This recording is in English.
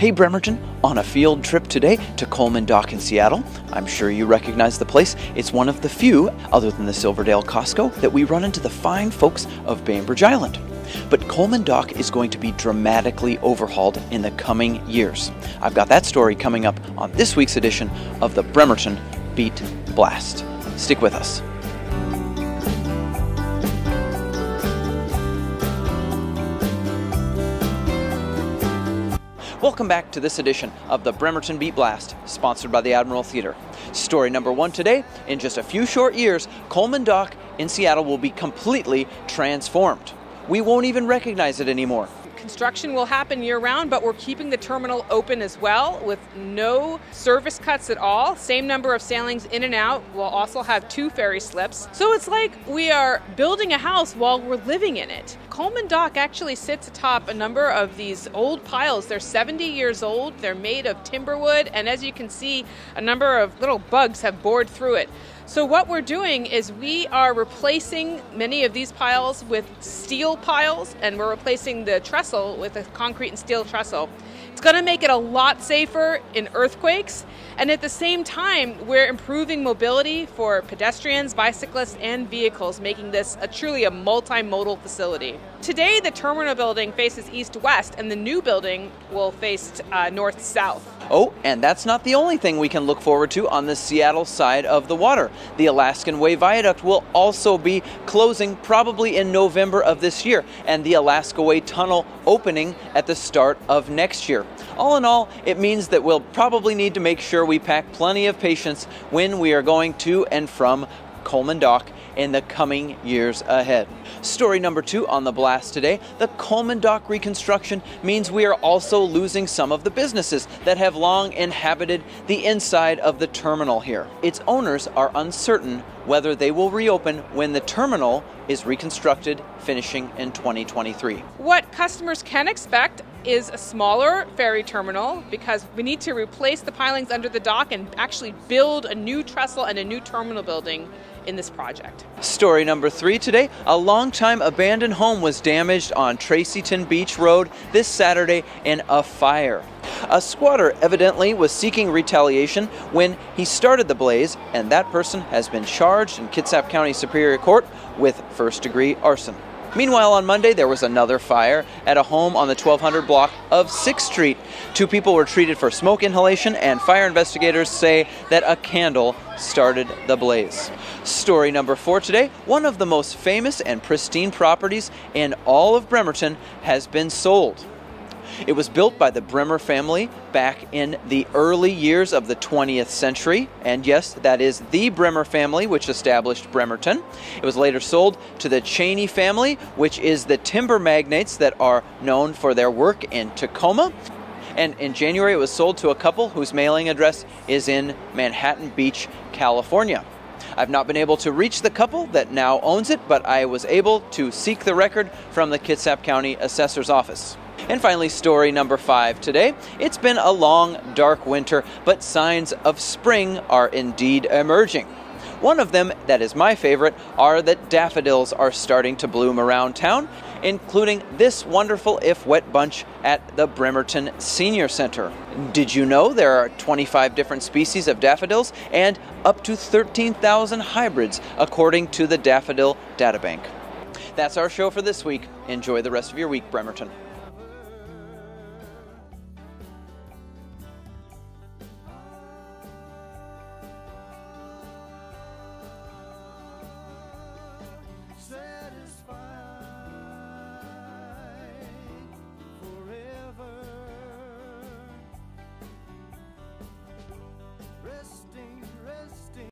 Hey Bremerton, on a field trip today to Coleman Dock in Seattle. I'm sure you recognize the place. It's one of the few, other than the Silverdale Costco, that we run into the fine folks of Bainbridge Island. But Coleman Dock is going to be dramatically overhauled in the coming years. I've got that story coming up on this week's edition of the Bremerton Beat Blast. Stick with us. Welcome back to this edition of the Bremerton Beat Blast, sponsored by the Admiral Theater. Story number one today: in just a few short years, Coleman Dock in Seattle will be completely transformed. We won't even recognize it anymore. Construction will happen year-round, but we're keeping the terminal open as well with no service cuts at all. Same number of sailings in and out. We'll also have 2 ferry slips. So it's like we are building a house while we're living in it. Coleman Dock actually sits atop a number of these old piles. They're 70 years old. They're made of timber wood, and as you can see, a number of little bugs have bored through it. So what we're doing is we are replacing many of these piles with steel piles, and we're replacing the trestle with a concrete and steel trestle. It's going to make it a lot safer in earthquakes, and at the same time we're improving mobility for pedestrians, bicyclists, and vehicles, making this truly a multimodal facility. Today the terminal building faces east-west, and the new building will face north-south. Oh, and that's not the only thing we can look forward to on the Seattle side of the water. The Alaskan Way Viaduct will also be closing probably in November of this year, and the Alaska Way Tunnel opening at the start of next year. All in all, it means that we'll probably need to make sure we pack plenty of patience when we are going to and from Coleman Dock in the coming years ahead. Story number 2 on the blast today: the Coleman Dock reconstruction means we are also losing some of the businesses that have long inhabited the inside of the terminal here. Its owners are uncertain whether they will reopen when the terminal is reconstructed, finishing in 2023. What customers can expect is a smaller ferry terminal, because we need to replace the pilings under the dock and actually build a new trestle and a new terminal building in this project. Story number 3 today: a long-time abandoned home was damaged on Tracyton Beach Road this Saturday in a fire. A squatter evidently was seeking retaliation when he started the blaze, and that person has been charged in Kitsap County Superior Court with first-degree arson. Meanwhile, on Monday, there was another fire at a home on the 1200 block of 6th Street. 2 people were treated for smoke inhalation, and fire investigators say that a candle started the blaze. Story number 4 today: one of the most famous and pristine properties in all of Bremerton has been sold. It was built by the Bremer family back in the early years of the 20th century. And yes, that is the Bremer family which established Bremerton. It was later sold to the Cheney family, which is the timber magnates that are known for their work in Tacoma. And in January, it was sold to a couple whose mailing address is in Manhattan Beach, California. I've not been able to reach the couple that now owns it, but I was able to seek the record from the Kitsap County Assessor's Office. And finally, story number 5 today: it's been a long, dark winter, but signs of spring are indeed emerging. One of them, that is my favorite, are that daffodils are starting to bloom around town, including this wonderful if wet bunch at the Bremerton Senior Center. Did you know there are 25 different species of daffodils and up to 13,000 hybrids, according to the Daffodil Databank? That's our show for this week. Enjoy the rest of your week, Bremerton.